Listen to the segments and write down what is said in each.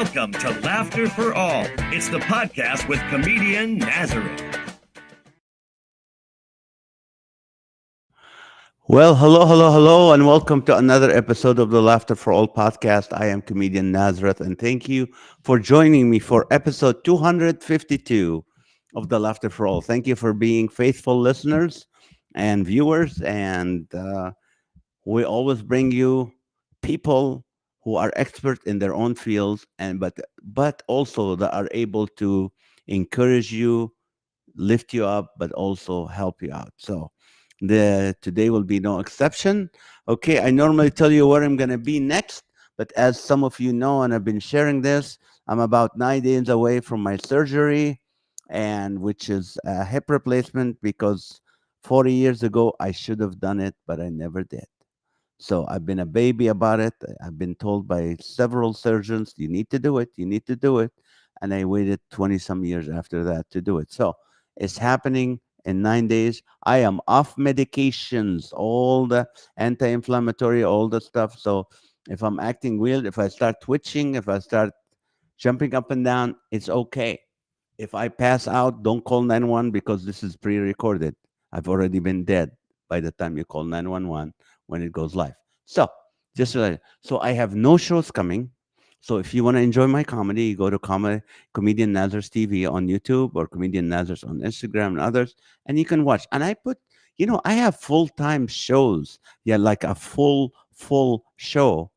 Welcome to Laughter for All. It's the podcast with comedian Nazareth. Well, hello, and welcome to another episode of the Laughter for All podcast. I am comedian Nazareth, and thank you for joining me for episode 252 of the Laughter for All. Thank you for being faithful listeners and viewers, and we always bring you people who are experts in their own fields, and but also that are able to encourage you, lift you up, but also help you out. So the today will be no exception. Okay, I normally tell you where I'm gonna be next, but as some of you know, and I've been sharing this, I'm about 9 days away from my surgery, and which is a hip replacement because 40 years ago I should have done it, but I never did. So I've been a baby about it. I've been told by several surgeons, you need to do it, you need to do it. And I waited 20 some years after that to do it. So it's happening in 9 days. I am off medications, all the anti inflammatory, all the stuff. So if I'm acting weird, if I start twitching, if I start jumping up and down, it's okay. If I pass out, don't call 911 because this is pre recorded. I've already been dead by the time you call 911 when it goes live. So, just so I have no shows coming. So, if you want to enjoy my comedy, you go to Comedian Nazareth TV on YouTube or Comedian Nazareth on Instagram and others, and you can watch. And I put, I have full time shows. Yeah, like a full show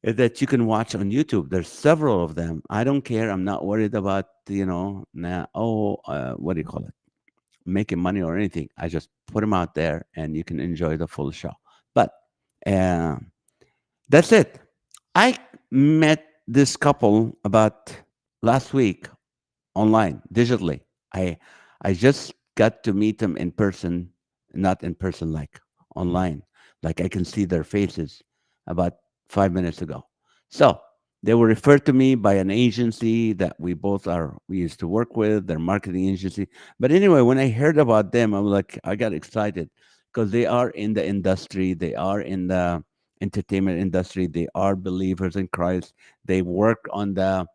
that you can watch on YouTube. There's several of them. I don't care. I'm not worried about, what do you call it? Making money or anything. I just put them out there and you can enjoy the full show. But uh, that's it. I met this couple about last week online, digitally. I I just got to meet them in person, not in person like online. Like I can see their faces about 5 minutes ago. So they were referred to me by an agency that we used to work with, their marketing agency. But anyway, when I heard about them, I got excited because they are in the industry, they are in the entertainment industry, they are believers in Christ. They work on the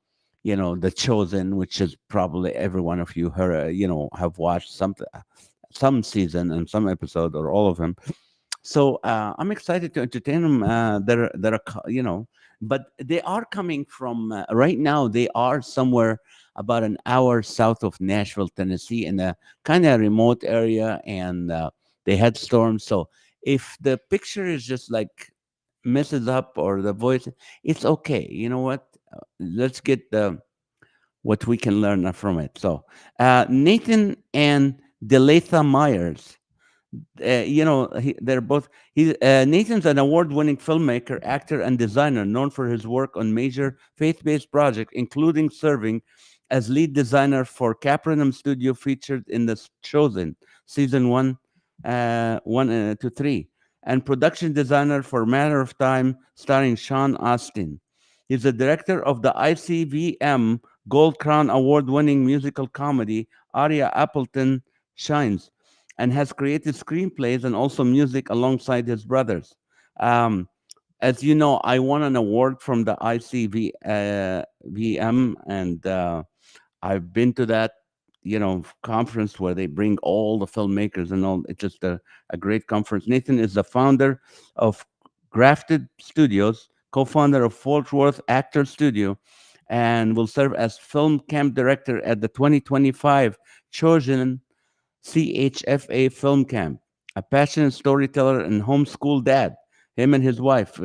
Chosen, which is probably every one of you heard, have watched some season and some episode or all of them. So I'm excited to entertain them. But they are coming from right now. They are somewhere about an hour south of Nashville, Tennessee, in a kind of remote area, and they had storms. So if the picture is just like messes up or the voice, it's okay. You know what? Let's get the what we can learn from it. So Nathan and Deletha Myers, they're both. Nathan's an award-winning filmmaker, actor, and designer known for his work on major faith-based projects, including serving as lead designer for Capernaum Studio, featured in The Chosen season one to three, and production designer for Matter of Time, starring Sean Astin. He's the director of the ICVM Gold Crown Award-winning musical comedy Aria Appleton Shines, and has created screenplays and also music alongside his brothers. Um, as you know, I won an award from the ICVM, and I've been to that, conference where they bring all the filmmakers and all. It's just a great conference. Nathan is the founder of Grafted Studios, co-founder of Fort Worth Actor Studio, and will serve as film camp director at the 2025 Chosen CHFA Film Camp. A passionate storyteller and homeschool dad. Him and his wife,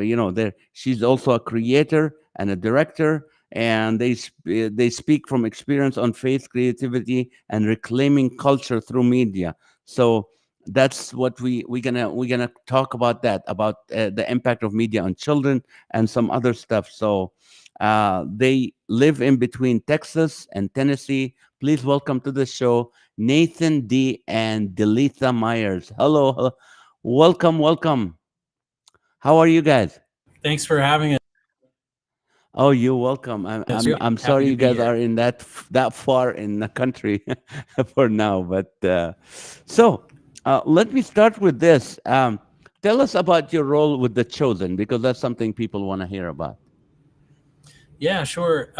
she's also a creator and a director, and they speak from experience on faith, creativity, and reclaiming culture through media. So that's what we're gonna talk about, the impact of media on children and some other stuff. So they live in between Texas and Tennessee. Please welcome to the show Nathan D and Delitha Myers. Hello, hello. Welcome. How are you guys? Thanks for having us. Oh, you're welcome. I'm It's I'm good. I'm Happy sorry to you be guys here. are in that far in the country for now, but so let me start with this. Tell us about your role with the Chosen because that's something people want to hear about. Yeah, sure.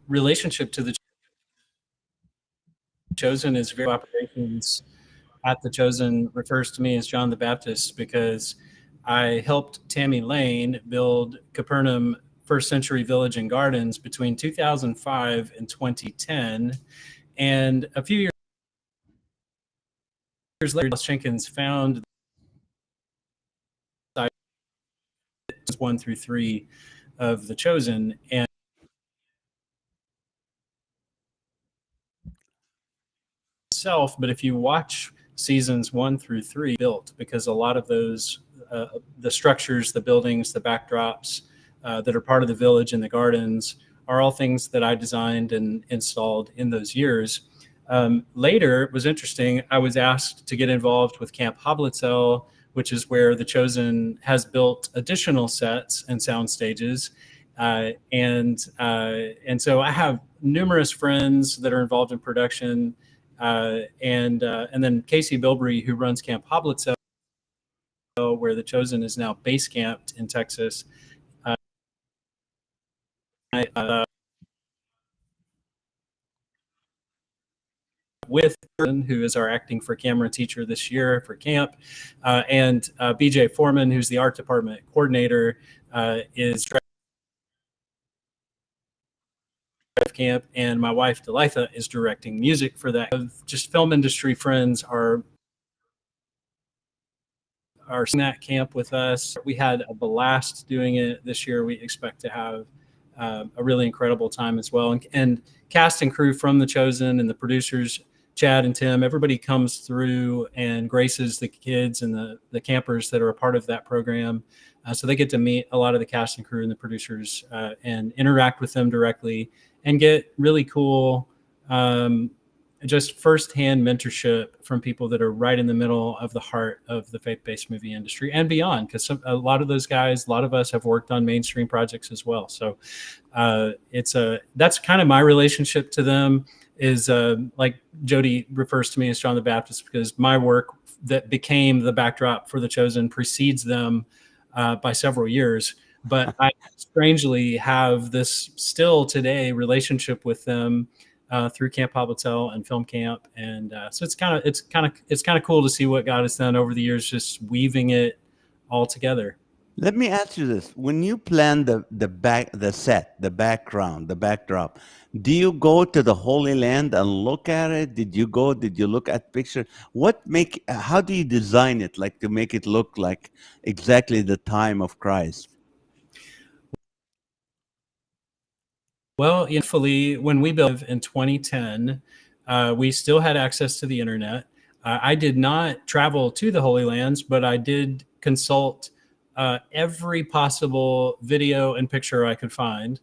Relationship to the Chosen is very operations at the Chosen refers to me as John the Baptist because I helped Tammy Lane build Capernaum first century village and gardens between 2005 and 2010. And a few years later, Jenkins found 1 through 3 of the Chosen. And itself, but if you watch seasons 1 through 3 built, because a lot of those the structures, the buildings, the backdrops that are part of the village and the gardens are all things that I designed and installed in those years. Later, it was interesting. I was asked to get involved with Camp Hoblitzel, which is where the Chosen has built additional sets and sound stages. And so I have numerous friends that are involved in production. And then Casey Bilbrey, who runs Camp Hoblitzel, where the Chosen is now base camped in Texas. With who is our acting for camera teacher this year for camp, and BJ Foreman, who's the art department coordinator, is camp, and my wife Delitha is directing music for that. Just film industry friends are in that camp with us. We had a blast doing it this year. We expect to have a really incredible time as well. And cast and crew from The Chosen and the producers, Chad and Tim, everybody comes through and graces the kids and the campers that are a part of that program. So they get to meet a lot of the cast and crew and the producers and interact with them directly and get really cool just firsthand mentorship from people that are right in the middle of the heart of the faith-based movie industry and beyond, because a lot of those guys, a lot of us have worked on mainstream projects as well. So that's kind of my relationship to them is like Jody refers to me as John the Baptist, because my work that became the backdrop for The Chosen precedes them by several years. But I strangely have this still today relationship with them through Camp Hoblitzel and Film Camp, and so it's kind of cool to see what God has done over the years, just weaving it all together. Let me ask you this: when you plan the set, the background, the backdrop, do you go to the Holy Land and look at it? Did you go? Did you look at pictures? How do you design it, like to make it look like exactly the time of Christ? Well, thankfully, when we built in 2010, we still had access to the internet. I did not travel to the Holy Lands, but I did consult every possible video and picture I could find.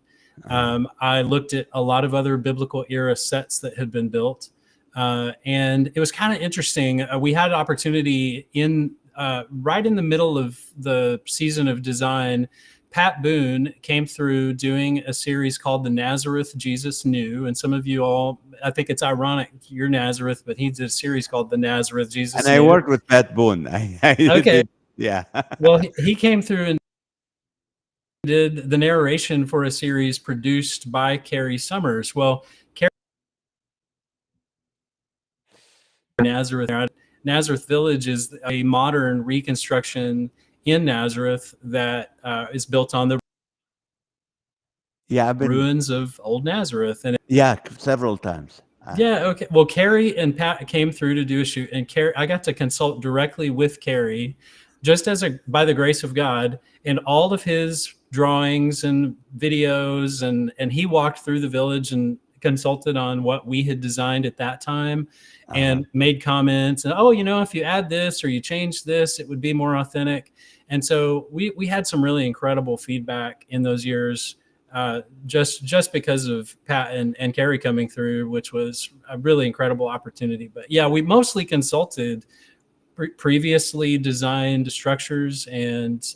I looked at a lot of other biblical era sets that had been built. And it was kind of interesting. We had an opportunity right in the middle of the season of design. Pat Boone came through doing a series called The Nazareth Jesus Knew. And some of you all, I think it's ironic, you're Nazareth, but he did a series called The Nazareth Jesus Knew. And I worked with Pat Boone. Okay. Did, yeah. Well, he came through and did the narration for a series produced by Carrie Summers. Well, Nazareth Village is a modern reconstruction in Nazareth that is built on the ruins of old Nazareth. And several times. Yeah, okay. Well, Carrie and Pat came through to do a shoot, and I got to consult directly with Carrie, just by the grace of God, and all of his drawings and videos, and he walked through the village and consulted on what we had designed at that time, and made comments. And if you add this or you change this, it would be more authentic. And so we had some really incredible feedback in those years. Just because of Pat and Carrie coming through, which was a really incredible opportunity. But yeah, we mostly consulted previously designed structures and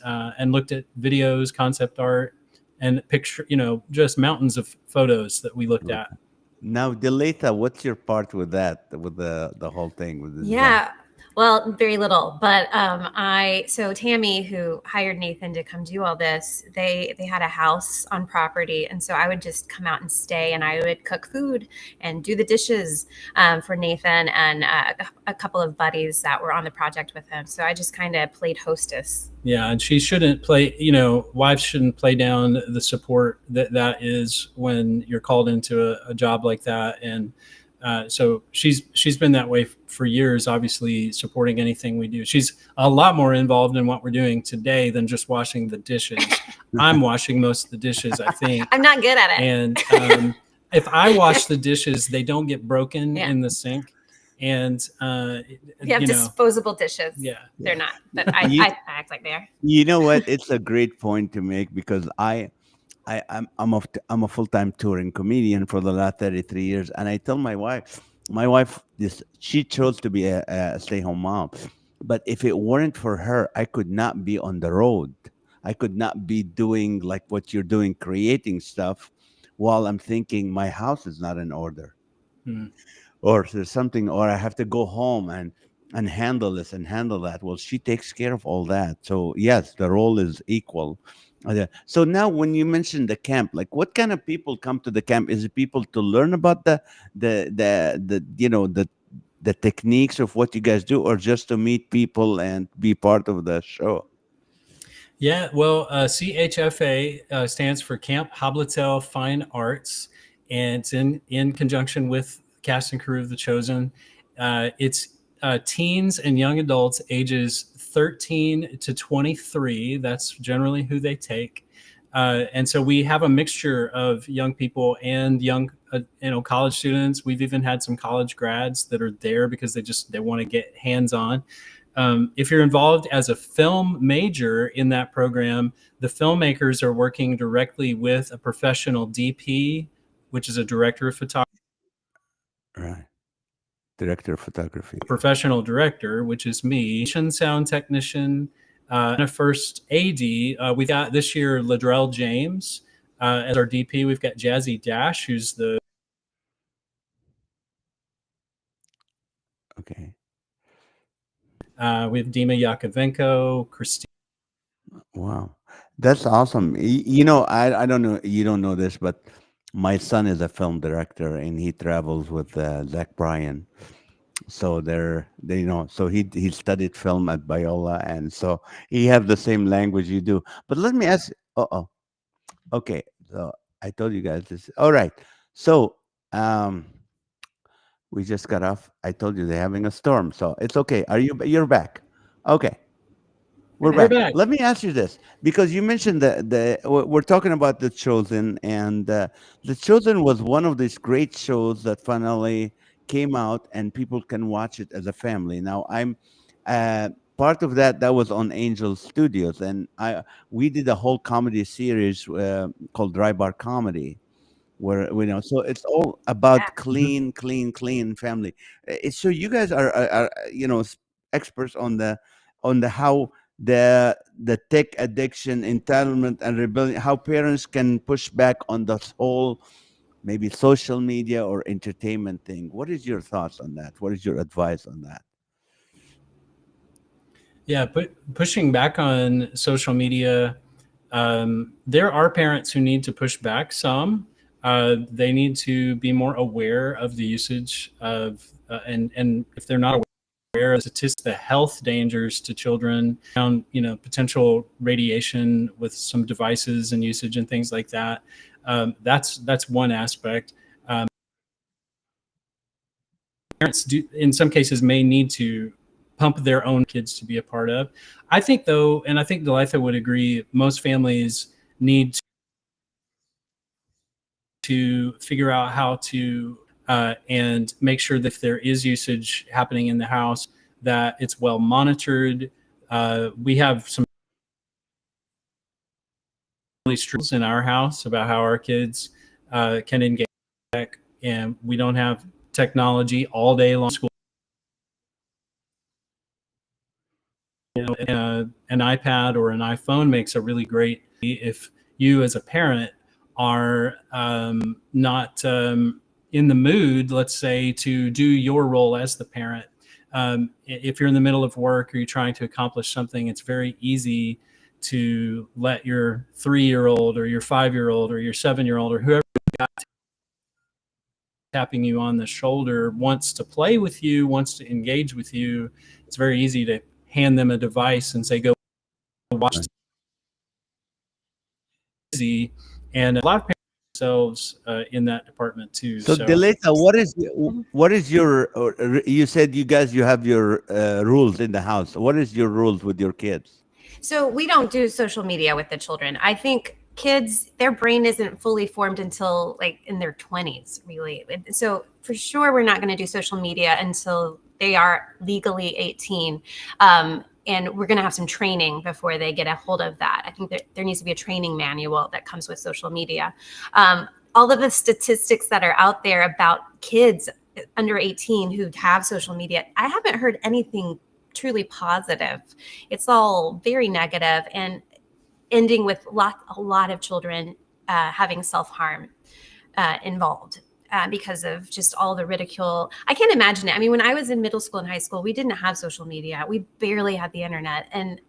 looked at videos, concept art, and picture, just mountains of photos that we looked at. Now, Delita, what's your part with that, with the whole thing? With the yeah. design? Well, very little, but so Tammy, who hired Nathan to come do all this, they had a house on property, and so I would just come out and stay, and I would cook food and do the dishes for Nathan and a couple of buddies that were on the project with him. So I just kind of played hostess. Yeah, and she shouldn't play. Wives shouldn't play down the support that is when you're called into a job like that, and so she's been that way for years, obviously supporting anything we do. She's a lot more involved in what we're doing today than just washing the dishes. I'm washing most of the dishes, I think. I'm not good at it. And if I wash the dishes, they don't get broken in the sink. And you have disposable dishes. Yeah, they're not, but I act like they are. You know what? It's a great point to make because I'm a full-time touring comedian for the last 33 years, and I tell my wife she chose to be a stay-home mom, but if it weren't for her, I could not be on the road. I could not be doing like what you're doing, creating stuff, while I'm thinking my house is not in order, or there's something, or I have to go home and handle this and handle that. Well, she takes care of all that. So yes, the role is equal. So now, when you mentioned the camp, like what kind of people come to the camp? Is it people to learn about the techniques of what you guys do, or just to meet people and be part of the show? Yeah, well, CHFA stands for Camp Hablatel Fine Arts, and it's in conjunction with cast and crew of The Chosen. It's teens and young adults ages 13 to 23. That's generally who they take. And so we have a mixture of young people and young, college students. We've even had some college grads that are there because they want to get hands-on. If you're involved as a film major in that program, the filmmakers are working directly with a professional DP, which is a director of photography. Right. Director of photography. A professional director, which is me, sound technician, and a first AD. We got this year Ladrell James as our DP. We've got Jazzy Dash, who's the Okay. We have Dima Yakovenko, Christine. Wow, that's awesome. I don't know, you don't know this, but my son is a film director and he travels with Zach Bryan. So so he studied film at Biola, and so he have the same language you do. But let me ask. Okay. So I told you guys this. All right. So we just got off. I told you they're having a storm, so it's okay. You're back? Okay. We're back. Let me ask you this, because you mentioned we're talking about The Chosen, and The Chosen was one of these great shows that finally came out, and people can watch it as a family. Now, I'm part of that was on Angel Studios, and we did a whole comedy series called Dry Bar Comedy, where so it's all about clean family. So you guys are experts on the how the tech addiction, entitlement, and rebellion, how parents can push back on this whole maybe social media or entertainment thing. What is your thoughts on that? What is your advice on that? Yeah, pushing back on social media. There are parents who need to push back some. They need to be more aware of the usage of, and if they're not aware of the health dangers to children, around potential radiation with some devices and usage and things like that. That's one aspect. Parents in some cases may need to pump their own kids to be a part of. I think though, and I think Delitha would agree, most families need to figure out how to and make sure that if there is usage happening in the house, that it's well monitored. We have some rules in our house about how our kids can engage, and we don't have technology all day long. School, an iPad or an iPhone makes a really great. If you as a parent are not in the mood, let's say, to do your role as the parent, if you're in the middle of work or you're trying to accomplish something, it's very easy to let your 3-year-old or your 5-year-old or your 7-year-old or whoever tapping you on the shoulder wants to play with you, wants to engage with you. It's very easy to hand them a device and say, go watch easy. And a lot of parents themselves in that department too. So, So Delita, what is your? You said you have your rules in the house. What is your rules with your kids? So we don't do social media with the children. I think kids, their brain isn't fully formed until like in their 20s, really. So for sure, we're not going to do social media until they are legally 18. And we're going to have some training before they get a hold of that. I think there needs to be a training manual that comes with social media. All of the statistics that are out there about kids under 18 who have social media, I haven't heard anything truly positive. It's all very negative and ending with a lot of children having self-harm involved because of just all the ridicule. I can't imagine it. I mean, when I was in middle school and high school, we didn't have social media. We barely had the internet, and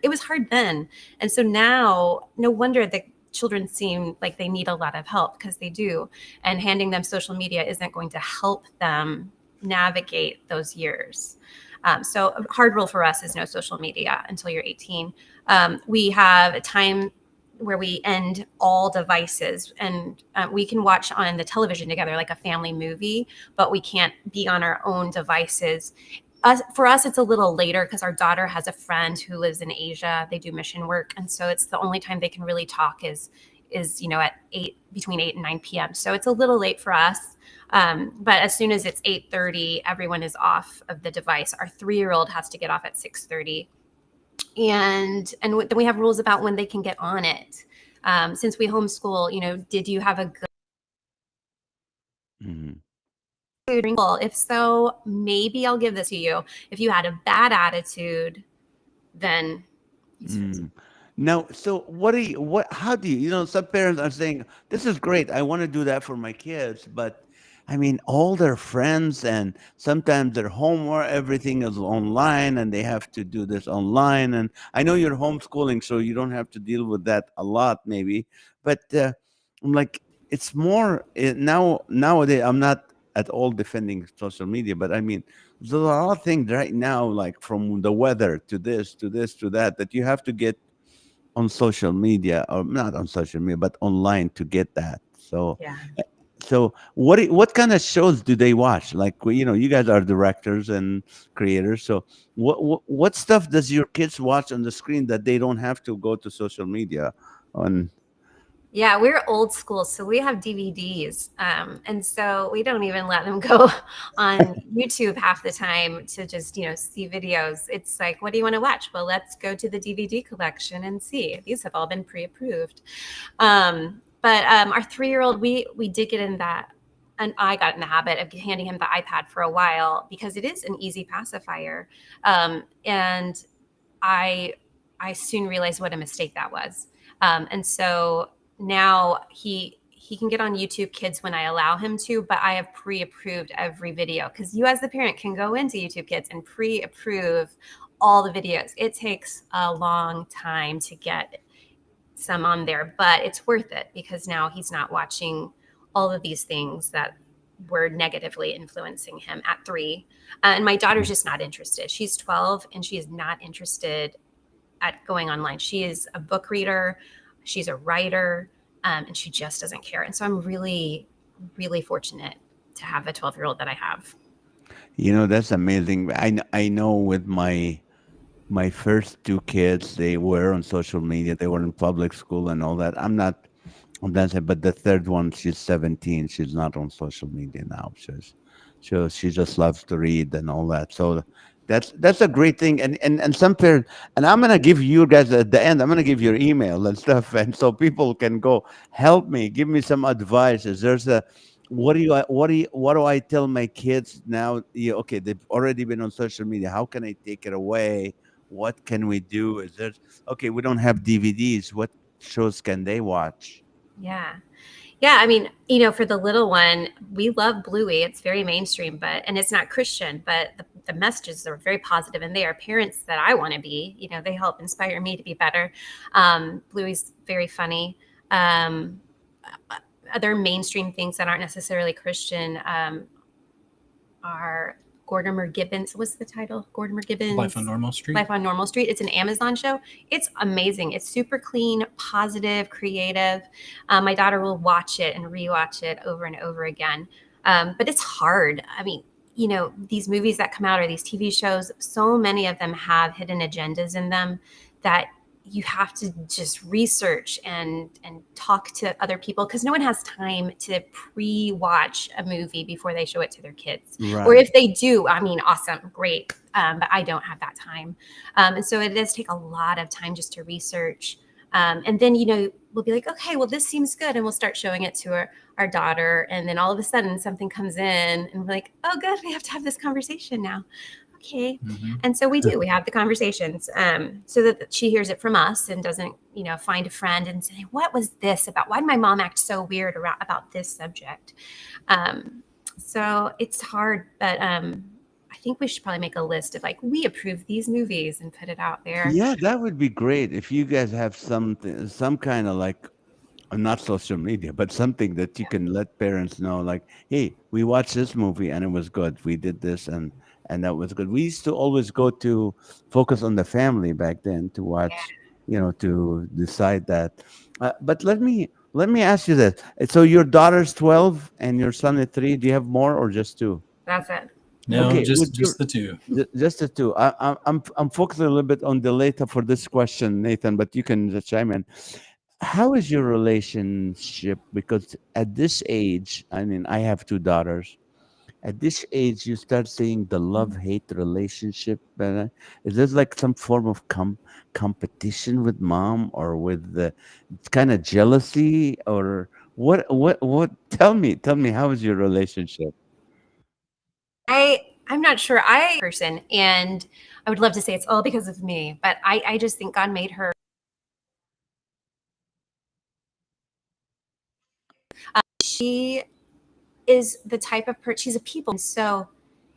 it was hard then. And so now, no wonder that children seem like they need a lot of help, because they do. And handing them social media isn't going to help them navigate those years. So a hard rule for us is no social media until you're 18. We have a time where we end all devices, and we can watch on the television together like a family movie, but we can't be on our own devices. For us, it's a little later because our daughter has a friend who lives in Asia. They do mission work. And so it's the only time they can really talk is at between 8 and 9 p.m. So it's a little late for us. But as soon as it's 8:30, everyone is off of the device. Our 3-year-old has to get off at 6:30. And then we have rules about when they can get on it. Since we homeschool, did you have a good drink? Well, if so, maybe I'll give this to you. If you had a bad attitude, then Now, so how do some parents are saying, this is great. I want to do that for my kids. But I mean, all their friends and sometimes their homework, everything is online and they have to do this online. And I know you're homeschooling, so you don't have to deal with that a lot, maybe. But I'm like, it's more nowadays, I'm not at all defending social media, but I mean, there's a lot of things right now, like from the weather to this, to this, to that you have to get on social media, or not on social media but online, to get that. So yeah. what kind of shows do they watch? Like, you guys are directors and creators, so what stuff does your kids watch on the screen that they don't have to go to social media on? Yeah, we're old school, so we have DVDs. And so we don't even let them go on YouTube half the time to just, see videos. It's like, what do you want to watch? Well, let's go to the DVD collection and see. These have all been pre-approved. But our 3-year-old, we did get in that, and I got in the habit of handing him the iPad for a while because it is an easy pacifier. And I soon realized what a mistake that was. And so now he can get on YouTube Kids when I allow him to, but I have pre-approved every video, because you as the parent can go into YouTube Kids and pre-approve all the videos. It takes a long time to get some on there, but it's worth it because now he's not watching all of these things that were negatively influencing him at 3. And my daughter's just not interested. She's 12 and she is not interested at going online. She is a book reader. She's a writer, and she just doesn't care. And so I'm really, really fortunate to have a 12-year-old that I have. That's amazing. I know with my first 2 kids, they were on social media. They were in public school and all that. I'm not on that side, but the third one, she's 17. She's not on social media now. She just loves to read and all that. So that's a great thing. And some parents, and I'm gonna give you guys at the end, I'm gonna give your email and stuff, and so people can go help me, give me some advice. Is there's a what do I tell my kids now? Okay, they've already been on social media. How can I take it away? What can we do? Okay, we don't have DVDs. What shows can they watch? Yeah. Yeah, I mean, for the little one, we love Bluey. It's very mainstream, and it's not Christian, but the messages are very positive, and they are parents that I want to be. They help inspire me to be better. Bluey's very funny. Um, Other mainstream things that aren't necessarily Christian are Gordimer Gibbons. What's the title? Gordimer Gibbons. Life on Normal Street. Life on Normal Street. It's an Amazon show. It's amazing. It's super clean, positive, creative. My daughter will watch it and rewatch it over and over again. But it's hard. I mean, these movies that come out or these TV shows, so many of them have hidden agendas in them that you have to just research and talk to other people, because no one has time to pre-watch a movie before they show it to their kids. Right. Or if they do, I mean, awesome, great. But I don't have that time. And so it does take a lot of time just to research. And then, we'll be like, okay, well, this seems good. And we'll start showing it to our daughter. And then all of a sudden something comes in and we're like, oh, good, we have to have this conversation now. Okay. Mm-hmm. And so we have the conversations so that she hears it from us and doesn't, find a friend and say, what was this about? Why did my mom act so weird about this subject? So it's hard, but I think we should probably make a list of we approve these movies and put it out there. Yeah, that would be great if you guys have some kind of not social media, but something that you can let parents know, hey, we watched this movie and it was good. We did this and that was good. We used to always go to Focus on the Family back then to watch, to decide that. But let me ask you this. So your daughter's 12 and your son is 3. Do you have more or just 2? That's it. No, okay, just the 2. Just the 2. I'm focusing a little bit on the later for this question, Nathan, but you can just chime in. How is your relationship? Because at this age, I mean, I have 2 daughters. At this age, you start seeing the love-hate relationship. Is there some form of competition with mom, or with the kind of jealousy, or what? Tell me, how is your relationship? I'm not sure. Person, and I would love to say it's all because of me, but I just think God made her. She is the type of person. She's a people. So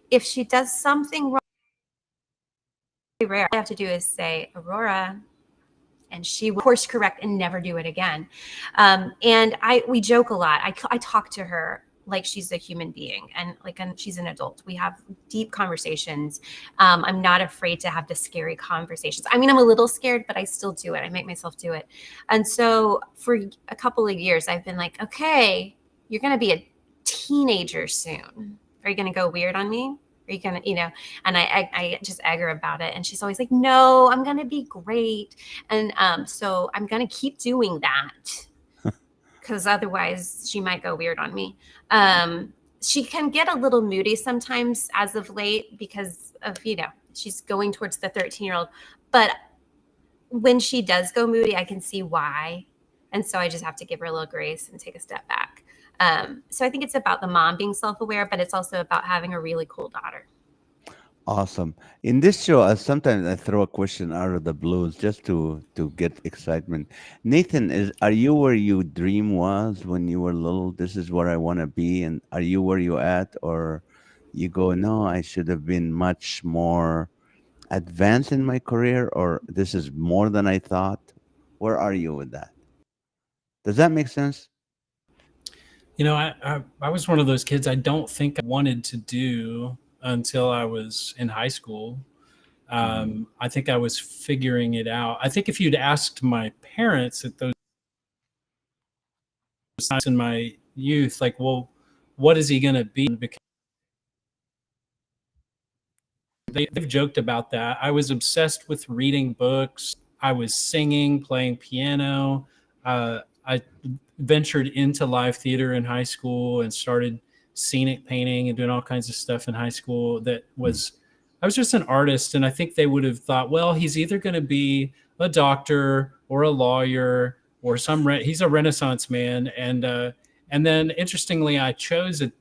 if she does something wrong, rare, all I have to do is say, Aurora, and she will course correct and never do it again. And we joke a lot. I talk to her like she's a human being and she's an adult. We have deep conversations. I'm not afraid to have the scary conversations. I mean, I'm a little scared, but I still do it. I make myself do it. And so for a couple of years, I've been like, okay, you're going to be a teenager soon. Are you going to go weird on me? Are you going to, and I just egg her about it. And she's always like, no, I'm going to be great. And so I'm going to keep doing that because otherwise she might go weird on me. She can get a little moody sometimes as of late because of, she's going towards the 13-year-old. But when she does go moody, I can see why. And so I just have to give her a little grace and take a step back. So I think it's about the mom being self-aware, but it's also about having a really cool daughter. Awesome. In this show, sometimes I throw a question out of the blues just to get excitement. Nathan, are you where your dream was when you were little? This is where I want to be. And are you where you at? Or you go, no, I should have been much more advanced in my career, or this is more than I thought? Where are you with that? Does that make sense? I was one of those kids I don't think I wanted to do until I was in high school. I think I was figuring it out. I think if you'd asked my parents at those times in my youth, well, what is he going to be? Because they've joked about that. I was obsessed with reading books. I was singing, playing piano. I ventured into live theater in high school and started scenic painting and doing all kinds of stuff in high school. I was just an artist. And I think they would have thought, well, he's either going to be a doctor or a lawyer or he's a Renaissance man. And then interestingly, I chose it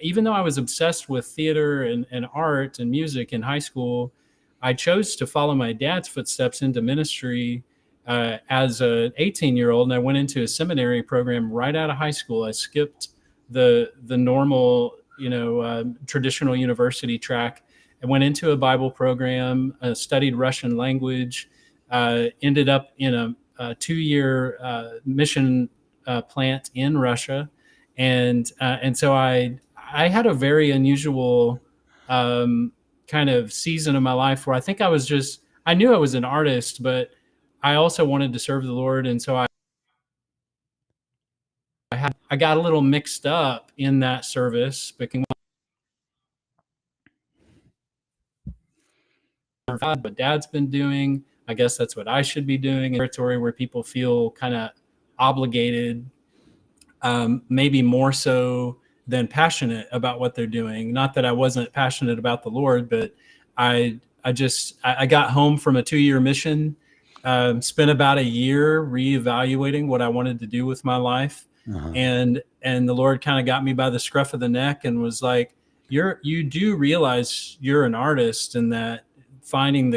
even though I was obsessed with theater and art and music in high school, I chose to follow my dad's footsteps into ministry as an 18-year-old, and I went into a seminary program right out of high school. I skipped the normal, traditional university track, and went into a Bible program, studied Russian language, ended up in a 2-year mission plant in Russia, and so I had a very unusual kind of season of my life where I think I knew I was an artist, but I also wanted to serve the Lord, and so I got a little mixed up in that service, because what Dad's been doing, I guess that's what I should be doing in a territory where people feel kind of obligated, maybe more so than passionate about what they're doing. Not that I wasn't passionate about the Lord, but I got home from a 2-year mission, spent about a year reevaluating what I wanted to do with my life. Uh-huh. And the Lord kind of got me by the scruff of the neck and was like, you do realize you're an artist, and that finding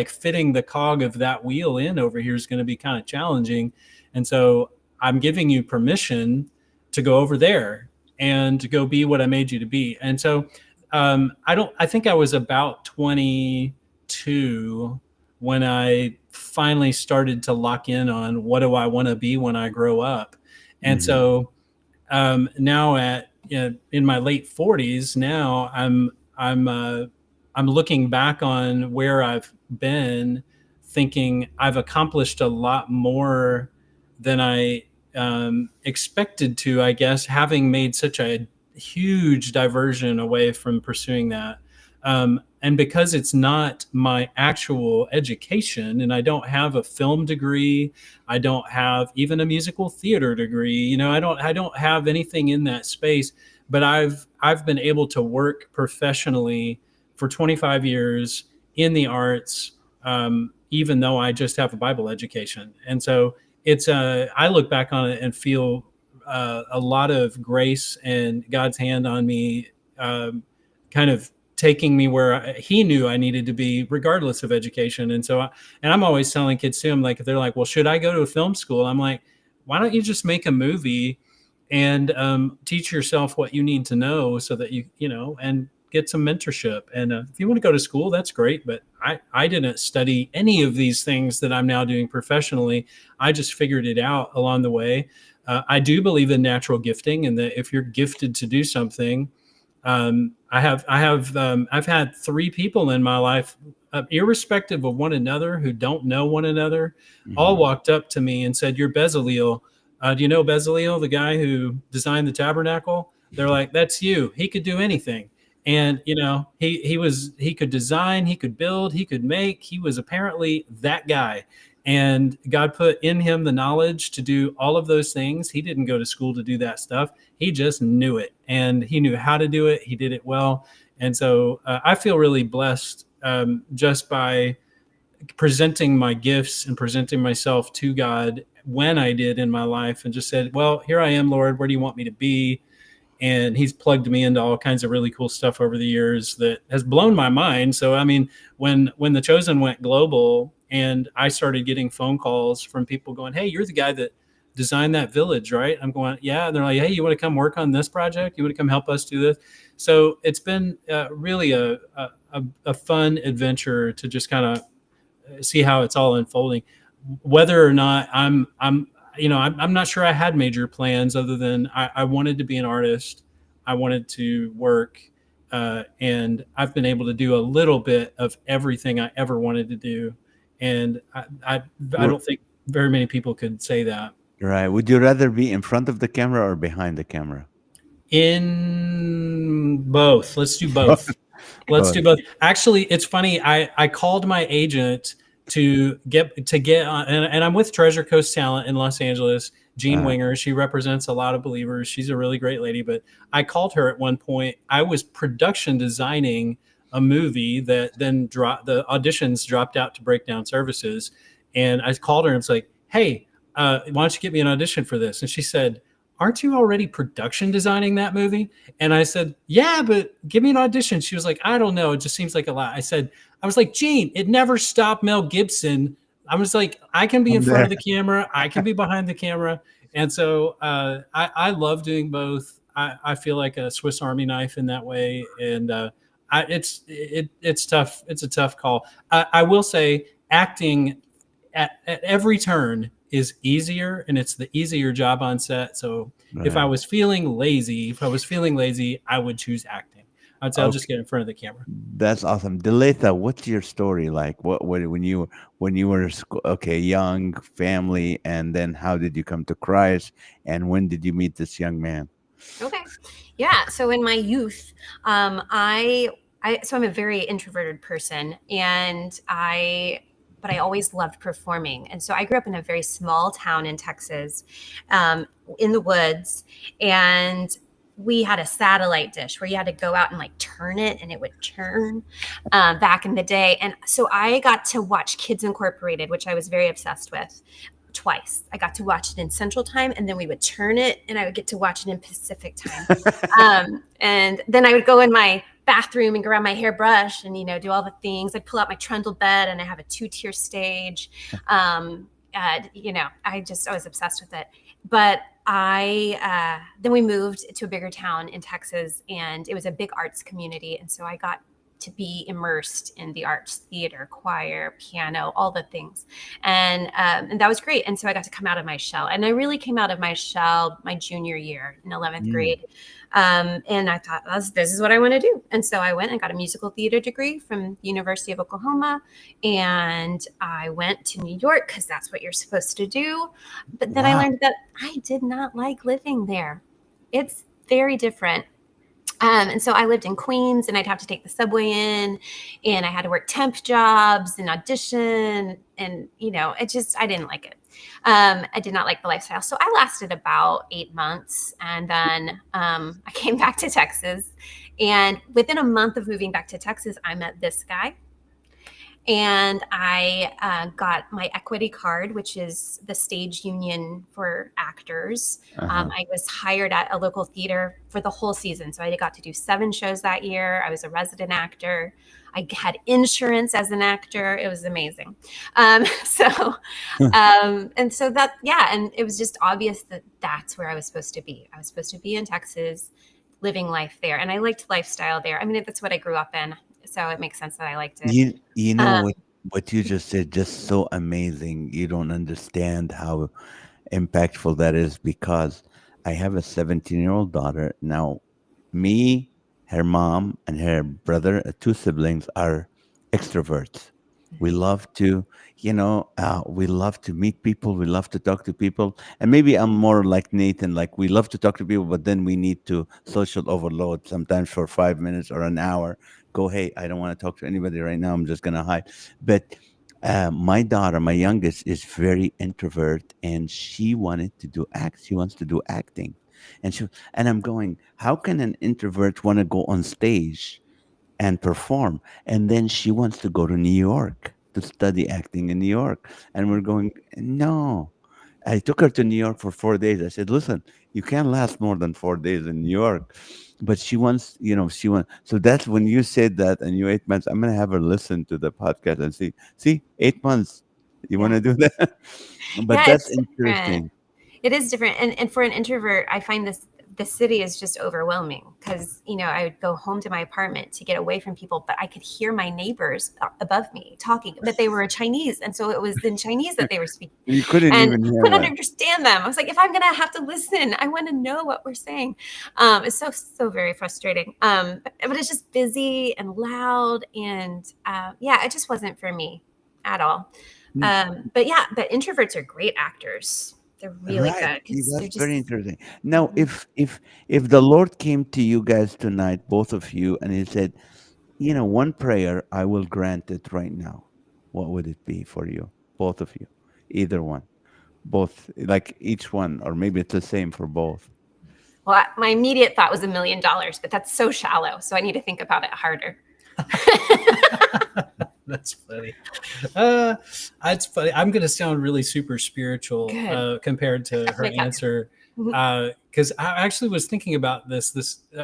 fitting the cog of that wheel in over here is going to be kind of challenging. And so I'm giving you permission to go over there and to go be what I made you to be. And so I think I was about 22 when I finally started to lock in on what do I want to be when I grow up. And so now in my late 40s, now I'm looking back on where I've been, thinking I've accomplished a lot more than I expected to, I guess, having made such a huge diversion away from pursuing that. And because it's not my actual education, and I don't have a film degree, I don't have even a musical theater degree, I don't have anything in that space, but I've been able to work professionally for 25 years in the arts, even though I just have a Bible education. And so I look back on it and feel a lot of grace and God's hand on me, kind of taking me where he knew I needed to be, regardless of education. And so, and I'm always telling kids too, I'm like, if they're like, well, should I go to a film school? I'm like, why don't you just make a movie and teach yourself what you need to know so that and get some mentorship. And if you want to go to school, that's great. But I didn't study any of these things that I'm now doing professionally. I just figured it out along the way. I do believe in natural gifting, and that if you're gifted to do something, I've had 3 people in my life, irrespective of one another, who don't know one another, all walked up to me and said, "You're Bezaleel. Do you know Bezaleel, the guy who designed the tabernacle?" They're like, "That's you. He could do anything." And, he could design, he could build, he could make, he was apparently that guy. And God put in him the knowledge to do all of those things. He didn't go to school to do that stuff. He just knew it, and he knew how to do it. He did it well. And so I feel really blessed just by presenting my gifts and presenting myself to God when I did in my life, and just said, well, here I am, Lord, where do you want me to be? And he's plugged me into all kinds of really cool stuff over the years that has blown my mind. So, I mean, when The Chosen went global and I started getting phone calls from people going, "Hey, you're the guy that designed that village, right?" I'm going, "Yeah." And they're like, "Hey, you want to come work on this project? You want to come help us do this?" So it's been really a fun adventure to just kind of see how it's all unfolding. Whether or not I'm not sure I had major plans, other than I wanted to be an artist. I wanted to work, and I've been able to do a little bit of everything I ever wanted to do. And I don't think very many people could say that. Right. Would you rather be in front of the camera or behind the camera? In both. Let's do both. Let's do both. Actually, it's funny. I called my agent to get on, and I'm with Treasure Coast Talent in Los Angeles. Jean Winger, she represents a lot of believers. She's a really great lady. But I called her at one point. I was production designing a movie that then the auditions dropped out to breakdown services, and I called her and was like, "Hey, why don't you get me an audition for this?" And she said, "Aren't you already production designing that movie?" And I said, "Yeah, but give me an audition." She was like, "I don't know. It just seems like a lot." I was like, "Gene, it never stopped Mel Gibson I'm just like, I can be in I'm front of there. the camera, I can be behind the camera. And so I love doing both. I feel like a Swiss Army knife in that way. And it's tough. It's a tough call. I will say acting at every turn is easier, and it's the easier job on set. So if I Right. was feeling lazy, I would choose acting. I'd say I'll just Okay. get in front of the camera. That's awesome. Deletha, what's your story like? What when you were okay, young, family, and then how did you come to Christ? And when did you meet this young man? Okay. Yeah. So in my youth, so I'm a very introverted person, but I always loved performing. And so I grew up in a very small town in Texas, um, in the woods, and we had a satellite dish where you had to go out and like turn it and it would turn back in the day. And so I got to watch Kids Incorporated, which I was very obsessed with, twice. I got to watch it in Central Time, and then we would turn it, and I would get to watch it in Pacific Time. And then I would go in my bathroom and grab my hairbrush and do all the things. I'd pull out my trundle bed, and I have a 2-tier stage. I was obsessed with it. But then we moved to a bigger town in Texas, and it was a big arts community, and so I got to be immersed in the arts, theater, choir, piano, all the things. And that was great. And so I got to come out of my shell. And I really came out of my shell my junior year in 11th Mm. grade. And I thought, this is what I want to do. And so I went and got a musical theater degree from the University of Oklahoma. And I went to New York because that's what you're supposed to do. But then I Wow. learned that I did not like living there. It's very different. And so I lived in Queens, and I'd have to take the subway in, and I had to work temp jobs and audition. And, I didn't like it. I did not like the lifestyle. So I lasted about 8 months. And then I came back to Texas. And within a month of moving back to Texas, I met this guy. And I got my equity card, which is the stage union for actors. Uh-huh. I was hired at a local theater for the whole season. So I got to do 7 shows that year. I was a resident actor. I had insurance as an actor. It was amazing. And so that, yeah. And it was just obvious that that's where I was supposed to be. I was supposed to be in Texas, living life there. And I liked lifestyle there. I mean, that's what I grew up in. So it makes sense that I liked it. You know Um, what you just said, just so amazing. You don't understand how impactful that is, because I have a 17-year-old daughter now. Me, her mom, and her brother, 2 siblings, are extroverts. We love to, we love to meet people. We love to talk to people. And maybe I'm more like Nathan, like we love to talk to people, but then we need to social overload sometimes for 5 minutes or an hour. Go, hey, I don't want to talk to anybody right now. I'm just going to hide. But my daughter, my youngest, is very introvert, and she wanted to do act. She wants to do acting, and I'm going. How can an introvert want to go on stage and perform? And then she wants to go to New York to study acting in New York, and we're going. No, I took her to New York for 4 days. I said, listen, you can't last more than 4 days in New York. But she wants, she wants. So that's when you said that, and you 8 months. I'm gonna have her listen to the podcast and see, 8 months. You want yeah. to do that? But Yeah, that's it's different. interesting. It is different. And for an introvert, I find the city is just overwhelming because, I would go home to my apartment to get away from people, but I could hear my neighbors above me talking, but they were Chinese. And so it was in Chinese that they were speaking. You couldn't And even I hear couldn't that. understand them. I was like, if I'm going to have to listen, I want to know what we're saying. It's so very frustrating. But it's just busy and loud. And it just wasn't for me at all. But introverts are great actors. They're really Right. good See, because they're that's very just. interesting. Now, Mhm. if the Lord came to you guys tonight, both of you, and He said, one prayer, I will grant it right now. What would it be for you, both of you, either one, both, like each one, or maybe it's the same for both. Well, my immediate thought was $1,000,000, but that's so shallow. So I need to think about it harder. That's funny. It's funny. I'm going to sound really super spiritual Good. compared to That's her my cat. answer. Mhm. Because I actually was thinking about this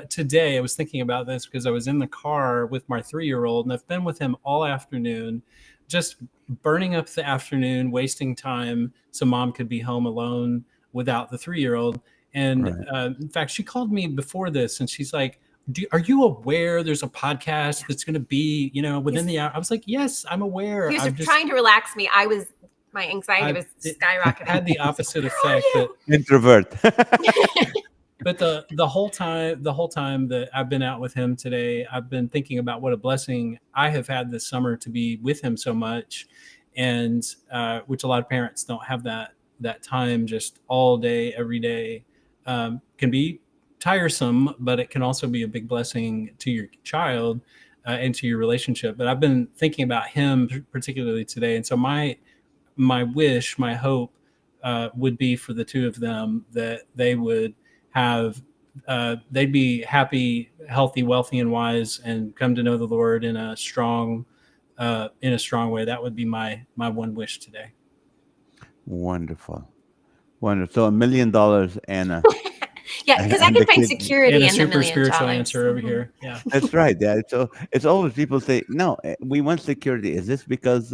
today. I was thinking about this because I was in the car with my 3-year-old, and I've been with him all afternoon. just burning up the afternoon, wasting time so mom could be home alone without the 3-year-old. And Right. in fact, she called me before this and she's like, are you aware there's a podcast that's going to be, within the hour? I was like, yes, I'm aware. He was I'm just trying to relax me. My anxiety was skyrocketing. had the opposite Where are effect. you? Introvert. But the whole time that I've been out with him today, I've been thinking about what a blessing I have had this summer to be with him so much, and which a lot of parents don't have that time just all day, every day. Can be tiresome, but it can also be a big blessing to your child and to your relationship. But I've been thinking about him particularly today, and so my wish, my hope would be for the two of them that they would have they'd be happy, healthy, wealthy, and wise, and come to know the Lord in a strong way. That would be my one wish today. Wonderful. Wonderful. So $1 million and Yeah, because I and can the find kid. security And a in the super $1 spiritual million. answer over here. Yeah. That's right. Yeah. So it's always people say, no, we want security. Is this because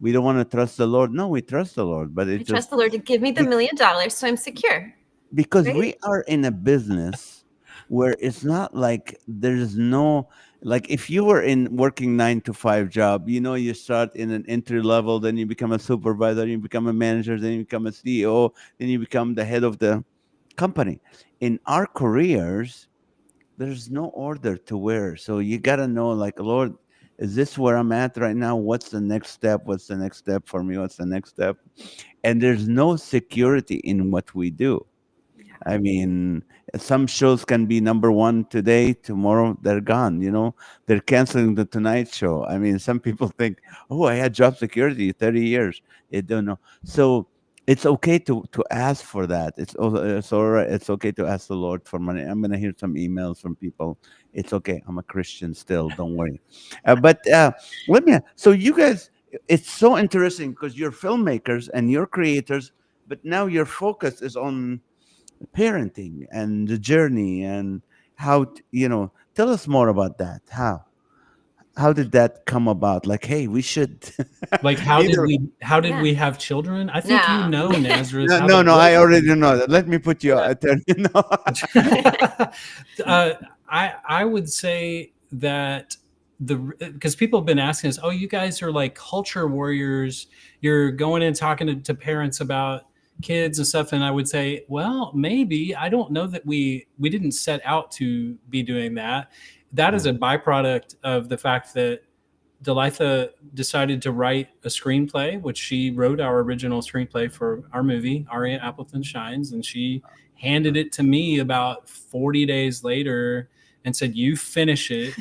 we don't want to trust the Lord? No, we trust the Lord, but I it's trust just the Lord to give me the $1 million so I'm secure. because Right? we are in a business where it's not like there's no, like if you were in working 9 to 5 job, you start in an entry level, then you become a supervisor, then you become a manager, then you become a CEO, then you become the head of the company. In our careers, there's no order to where. So you got to know, like, Lord, is this where I'm at right now? What's the next step? What's the next step for me? What's the next step? And there's no security in what we do. I mean, some shows can be number one today, tomorrow they're gone. They're canceling the Tonight Show. I mean, some people think, "Oh, I had job security 30 years." They don't know. So it's okay to ask for that. It's all right. It's okay to ask the Lord for money. I'm gonna hear some emails from people. It's okay. I'm a Christian still. Don't worry. But let me. So you guys, it's so interesting because you're filmmakers and you're creators, but now your focus is on parenting and the journey and how tell us more about that. How did that come about? Like, hey, we should Like, how did either. we we have children? I think No. Nazareth. No, how no, the no, I book- already know that. Let me put you attorney. No. I would say that because people have been asking us, oh, you guys are like culture warriors. You're going in talking to parents about kids and stuff, and I would say, well, maybe. I don't know that we didn't set out to be doing that. That is a byproduct of the fact that Delitha decided to write a screenplay, which she wrote our original screenplay for our movie, Aria Appleton Shines, and she handed it to me about 40 days later and said, "You finish it."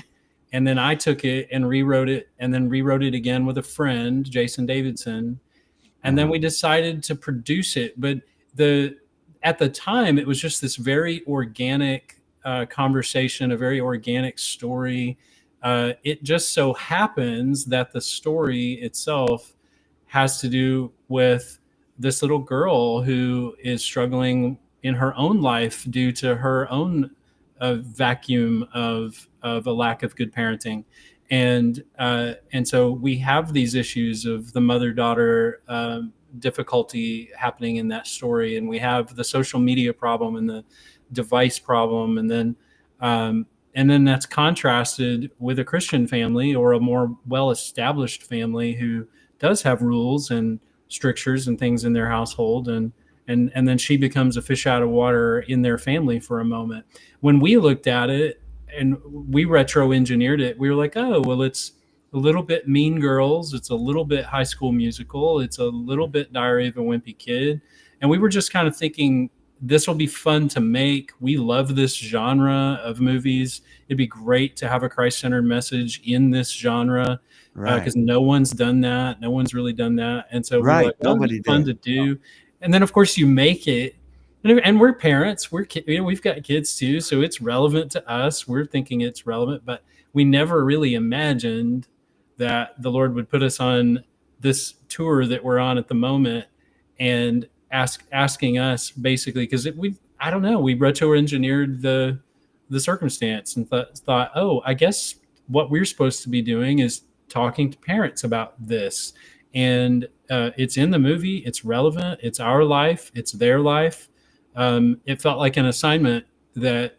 And then I took it and rewrote it, and then rewrote it again with a friend, Jason Davidson. And then we decided to produce it. But at the time, it was just this very organic conversation, a very organic story. It just so happens that the story itself has to do with this little girl who is struggling in her own life due to her own vacuum of a lack of good parenting. And so we have these issues of the mother-daughter difficulty happening in that story, and we have the social media problem and the device problem, and then that's contrasted with a Christian family or a more well-established family who does have rules and strictures and things in their household, and then she becomes a fish out of water in their family for a moment. When we looked at it and we retro engineered it, we were like, oh, well, it's a little bit Mean Girls, it's a little bit High School Musical, it's a little bit Diary of a Wimpy Kid. And we were just kind of thinking, this will be fun to make. We love this genre of movies. It'd be great to have a Christ-centered message in this genre because no one's done that. No one's really done that. And so we were like, oh, it'd be fun to do. And then, of course, you make it. And we're parents. We've got kids too, so it's relevant to us. We're thinking it's relevant, but we never really imagined that the Lord would put us on this tour that we're on at the moment and asking us basically, because I don't know, we retro engineered the circumstance and thought, oh, I guess what we're supposed to be doing is talking to parents about this. And it's in the movie. It's relevant. It's our life. It's their life. It felt like an assignment that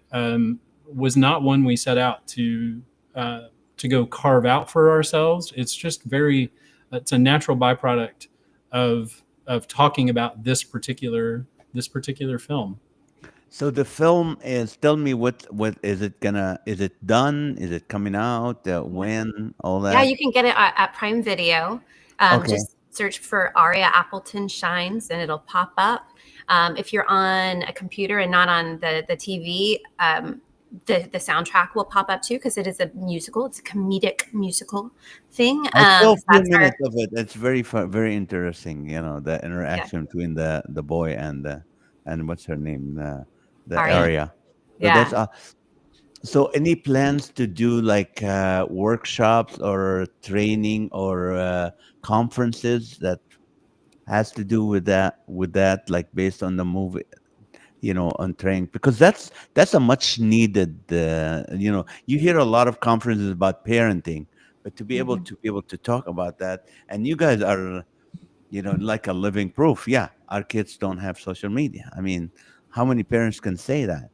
was not one we set out to go carve out for ourselves. It's just it's a natural byproduct of talking about this particular film. So the film is. Tell me what is it gonna? Is it done? Is it coming out? When? All Yeah, that? you can get it at Prime Video. Okay. Just search for Aria Appleton Shines and it'll pop up. If you're on a computer and not on the TV, the soundtrack will pop up too because it is a musical. It's a comedic musical thing. I saw a So few that's minutes of it. It's very fun, very interesting. The yeah, interaction between the boy and what's her name, the Aria. area. So Yeah. that's so. Any plans to do like workshops or training or conferences that has to do with that, like based on the movie, on training, because that's a much needed. You hear a lot of conferences about parenting, but to be able Mhm. to talk about that, and you guys are like a living proof. Yeah, our kids don't have social media. I mean, how many parents can say that?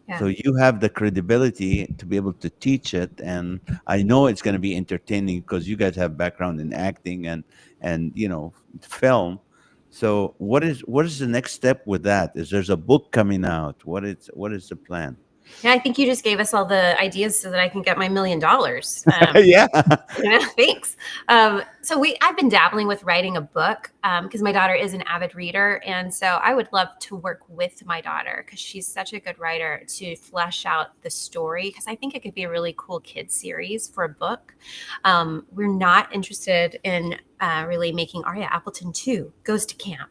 Yeah. So you have the credibility to be able to teach it, and I know it's going to be entertaining because you guys have background in acting and film. So what is the next step with that? Is there's a book coming out? What is the plan? Yeah, I think you just gave us all the ideas so that I can get my $1 million. Yeah. Thanks. So I've been dabbling with writing a book because my daughter is an avid reader, and so I would love to work with my daughter because she's such a good writer to flesh out the story. Because I think it could be a really cool kids series for a book. We're not interested in really making Aria Appleton 2 goes to camp,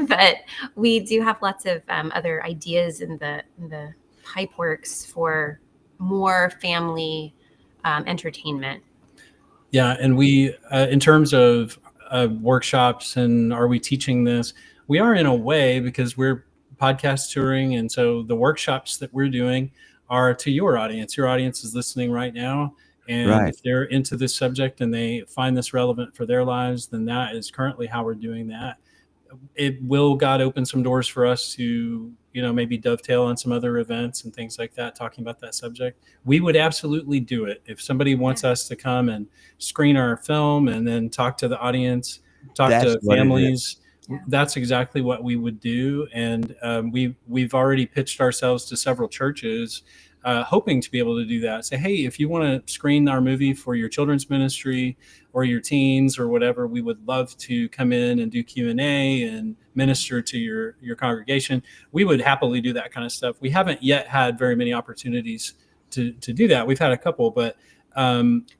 but we do have lots of other ideas in the pipe works for more family entertainment. Yeah, and we, in terms of workshops and are we teaching this, we are in a way because we're podcast touring, and so the workshops that we're doing are to your audience. Your audience is listening right now, and Right. if they're into this subject and they find this relevant for their lives, then that is currently how we're doing that. It will God open some doors for us to maybe dovetail on some other events and things like that talking about that subject. We would absolutely do it if somebody wants us to come and screen our film and then talk to the audience, talk That's to what it is. families. That's exactly what we would do. And we've already pitched ourselves to several churches hoping to be able to do that. Say, hey, if you want to screen our movie for your children's ministry or your teens or whatever, we would love to come in and do Q&A and minister to your congregation. We would happily do that kind of stuff. We haven't yet had very many opportunities to do that. We've had a couple, but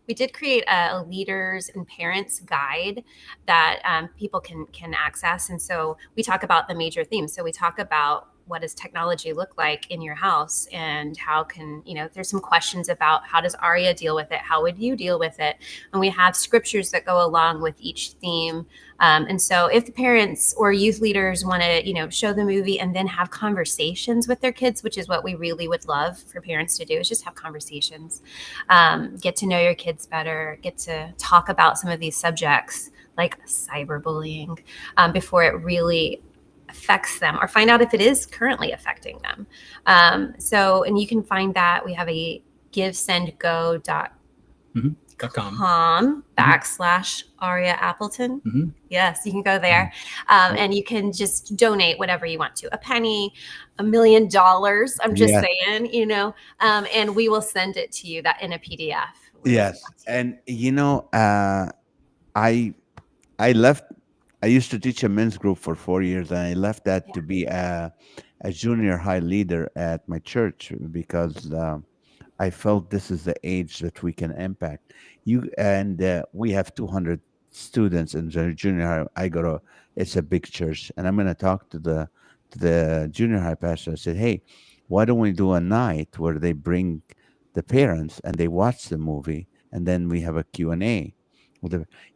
we did create a leaders and parents guide that people can access. And so we talk about the major themes. So we talk about what does technology look like in your house and how can, there's some questions about how does Aria deal with it? How would you deal with it? And we have scriptures that go along with each theme. And so if the parents or youth leaders want to, show the movie and then have conversations with their kids, which is what we really would love for parents to do, is just have conversations, get to know your kids better, get to talk about some of these subjects like cyberbullying before it really affects them, or find out if it is currently affecting them. And you can find that we have a givesendgo.com /Aria Appleton. Mm-hmm. Yes, you can go there. And you can just donate whatever you want to, a penny, $1 million. I'm just saying, and we will send it to you that in a PDF. Yes. And I left. I used to teach a men's group for 4 years, and I left that to be a junior high leader at my church because I felt this is the age that we can impact. We have 200 students in the junior high. It's a big church, and I'm going to talk to the junior high pastor. I said, hey, why don't we do a night where they bring the parents and they watch the movie, and then we have a Q&A.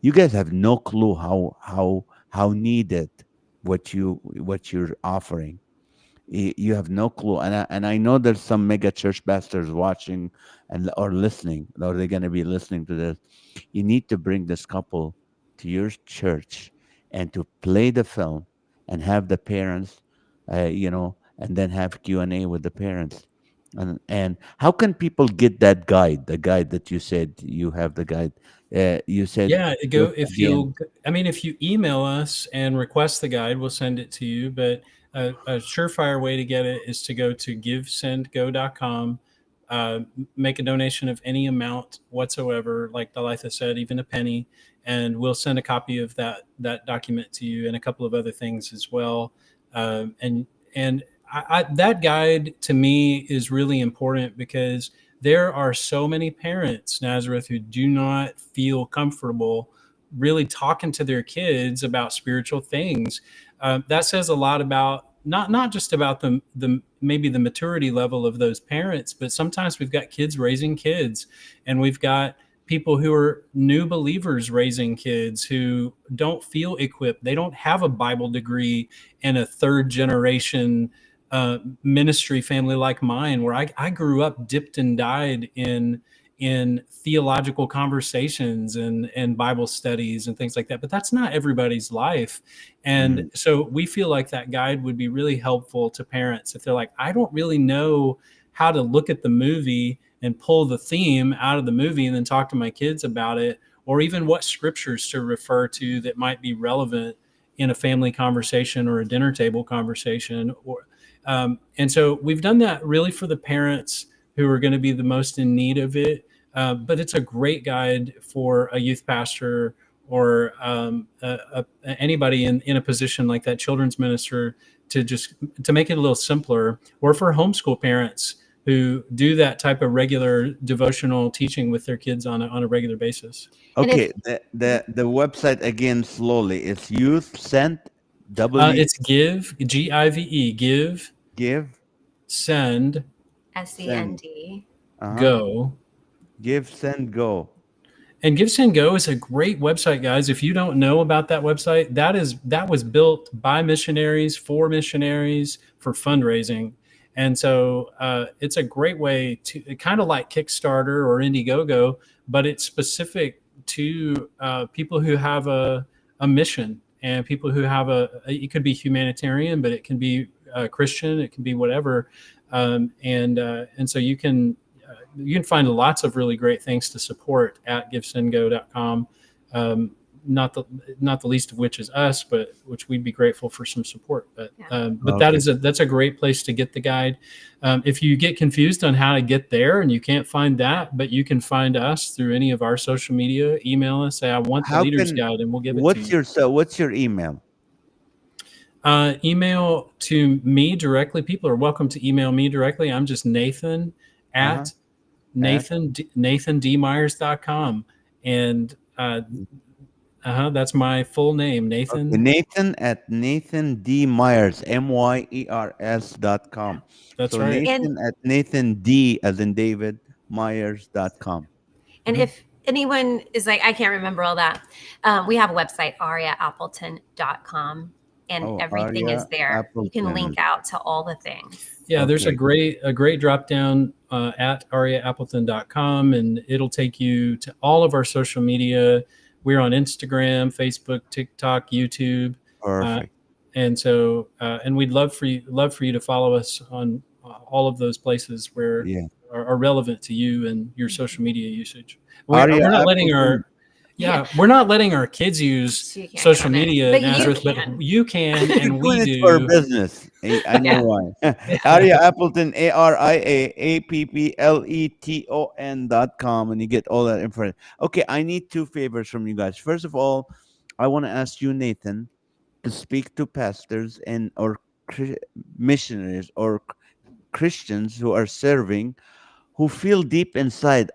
You guys have no clue how needed what you're offering. You have no clue. And I know there's some mega church pastors watching and or listening, or they're going to be listening to this. You need to bring this couple to your church and to play the film and have the parents, and then have Q&A with the parents. And how can people get that guide, the guide that you said you have, the guide? You said Yeah, look go at if the end. you'll. I mean, if you email us and request the guide, we'll send it to you. But a surefire way to get it is to go to givesendgo.com, uh, make a donation of any amount whatsoever, like Dalitha said, even a penny, and we'll send a copy of that document to you and a couple of other things as well. And that guide to me is really important because there are so many parents, Nazareth, who do not feel comfortable really talking to their kids about spiritual things. That says a lot about not just about the maybe the maturity level of those parents, but sometimes we've got kids raising kids, and we've got people who are new believers raising kids who don't feel equipped. They don't have a Bible degree in a third generation ministry family like mine, where I grew up dipped and died in theological conversations and Bible studies and things like that. But that's not everybody's life. And Mm, so we feel like that guide would be really helpful to parents if they're like, I don't really know how to look at the movie and pull the theme out of the movie and then talk to my kids about it, or even what scriptures to refer to that might be relevant in a family conversation or a dinner table conversation. And so we've done that really for the parents who are going to be the most in need of it. But it's a great guide for a youth pastor or anybody in a position like that, children's minister, to make it a little simpler, or for homeschool parents who do that type of regular devotional teaching with their kids on a regular basis. And if okay, the website again slowly. It's youth sent w It's give give send send SEND. uh-huh go. give send go. And Give Send Go is a great website, guys. If you don't know about that website, that was built by missionaries for missionaries for fundraising, and so it's a great way to kind of like Kickstarter or Indiegogo, but it's specific to people who have a mission and people who have it could be humanitarian, but it can be Christian, it can be whatever, and so you can find lots of really great things to support at givesendgo.com. Um, not the not the least of which is us, but which we'd be grateful for some support. Yeah. But Okay. that's a great place to get the guide. If you get confused on how to get there and you can't find that, but you can find us through any of our social media, email us, say I want the How leader's can guide, and we'll give it to you. what's your email? Email to me directly. People are welcome to email me directly. I'm just Nathan Uh-huh. at At NathanDmyers.com. And that's my full name, okay, Nathan. Nathan at Nathan D. Myers, MYERS.com. That's So right. And Nathan at Nathan D as in David Myers.com. and Mhm. if anyone is like, I can't remember all that, we have a website, ariaappleton.com, and Oh, everything is Aria there. You can Appleton. link out to all the things. Yeah, there's Okay. a great drop down at ariaappleton.com, and it'll take you to all of our social media. We're on Instagram, Facebook, TikTok, YouTube, uh, Perfect. and we'd love for you to follow us on all of those places where Yeah. are relevant to you and your social media usage. Aria We're not letting Appleton. we're not letting our kids use So you can't get social on it. media, But you Nazareth, but can. you can, You're and we doing it for do. business. I know Yeah. why. Aria Appleton, ARIAAPPLETON.com, and you get all that information. Okay, I need two favors from you guys. First of all, I want to ask you, Nathan, to speak to pastors and or Chri- missionaries or Christians who are serving, who feel deep inside,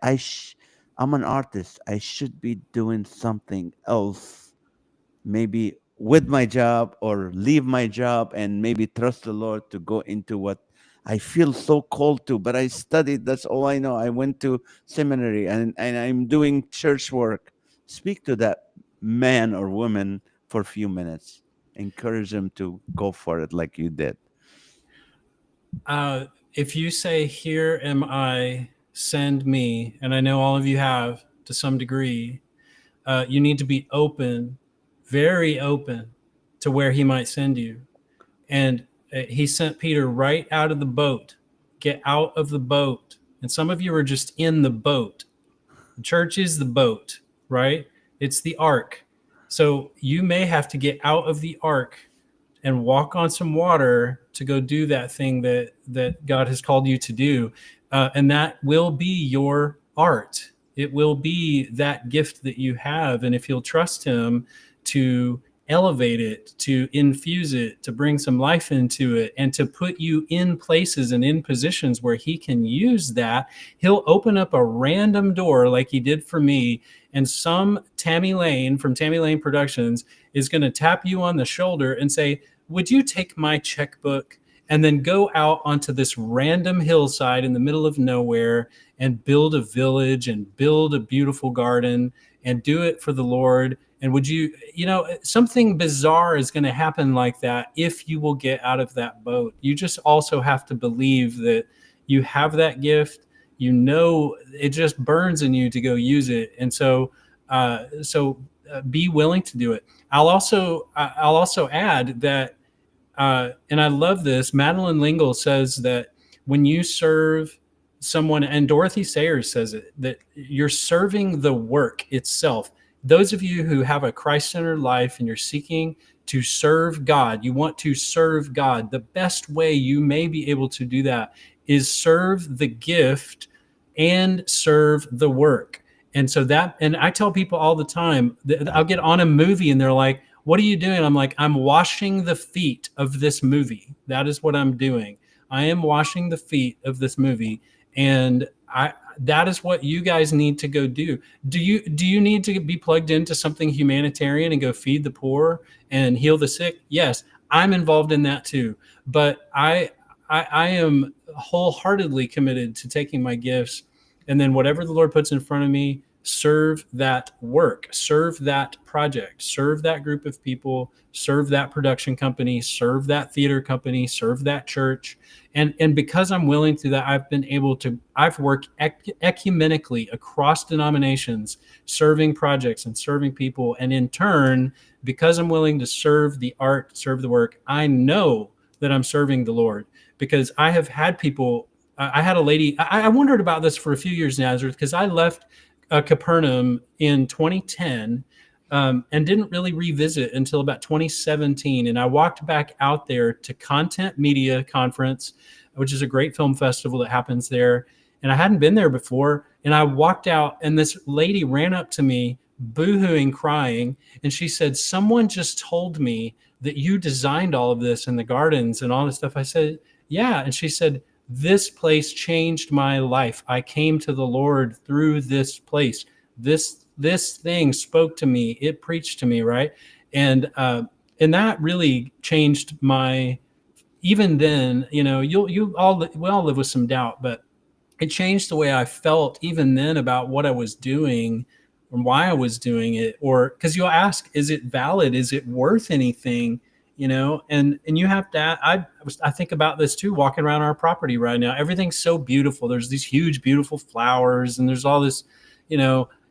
I'm an artist. I should be doing something else, maybe with my job, or leave my job and maybe trust the Lord to go into what I feel so called to. But I studied, that's all I know. I went to seminary, and I'm doing church work. Speak to that man or woman for a few minutes. Encourage them to go for it like you did. If you say, "Here am I, send me," and I know all of you have to some degree, you need to be open, very open to where he might send you. And he sent Peter right out of the boat. Get out of the boat. And some of you are just in the boat. The church is the boat, right? It's the ark. So you may have to get out of the ark and walk on some water to go do that thing that God has called you to do. And that will be your art. It will be that gift that you have. And if you'll trust him to elevate it, to infuse it, to bring some life into it, and to put you in places and in positions where he can use that, he'll open up a random door like he did for me. And some Tammy Lane from Tammy Lane Productions is going to tap you on the shoulder and say, would you take my checkbook and then go out onto this random hillside in the middle of nowhere and build a village and build a beautiful garden and do it for the Lord? And would you, something bizarre is going to happen like that if you will get out of that boat. You just also have to believe that you have that gift. It just burns in you to go use it. And so be willing to do it. I'll also add that, and I love this. Madeline Lingle says that when you serve someone, and Dorothy Sayers says it, that you're serving the work itself. Those of you who have a Christ-centered life and you're seeking to serve God, you want to serve God, the best way you may be able to do that is serve the gift and serve the work. And so and I tell people all the time that I'll get on a movie and they're like, what are you doing? I'm like, I'm washing the feet of this movie. That is what I'm doing. I am washing the feet of this movie. And that is what you guys need to go do. Do you need to be plugged into something humanitarian and go feed the poor and heal the sick? Yes, I'm involved in that too. But I am wholeheartedly committed to taking my gifts and then whatever the Lord puts in front of me, serve that work, serve that project, serve that group of people, serve that production company, serve that theater company, serve that church. And because I'm willing to that, I've worked ecumenically across denominations, serving projects and serving people. And in turn, because I'm willing to serve the art, serve the work, I know that I'm serving the Lord, because I have had people. I had a lady, I wondered about this for a few years, Nazareth, because I left Capernaum in 2010 and didn't really revisit until about 2017. And I walked back out there to Content Media Conference, which is a great film festival that happens there. And I hadn't been there before. And I walked out and this lady ran up to me, boohooing, crying. And she said, someone just told me that you designed all of this and the gardens and all this stuff. I said, yeah. And she said, this place changed my life. I came to the Lord through this place. This thing spoke to me. It preached to me, right? And that really changed my. Even then, we all live with some doubt, but it changed the way I felt even then about what I was doing and why I was doing it. Or because you'll ask, is it valid? Is it worth anything? And you have to, I think about this too, walking around our property right now. Everything's so beautiful. There's these huge, beautiful flowers and there's all this,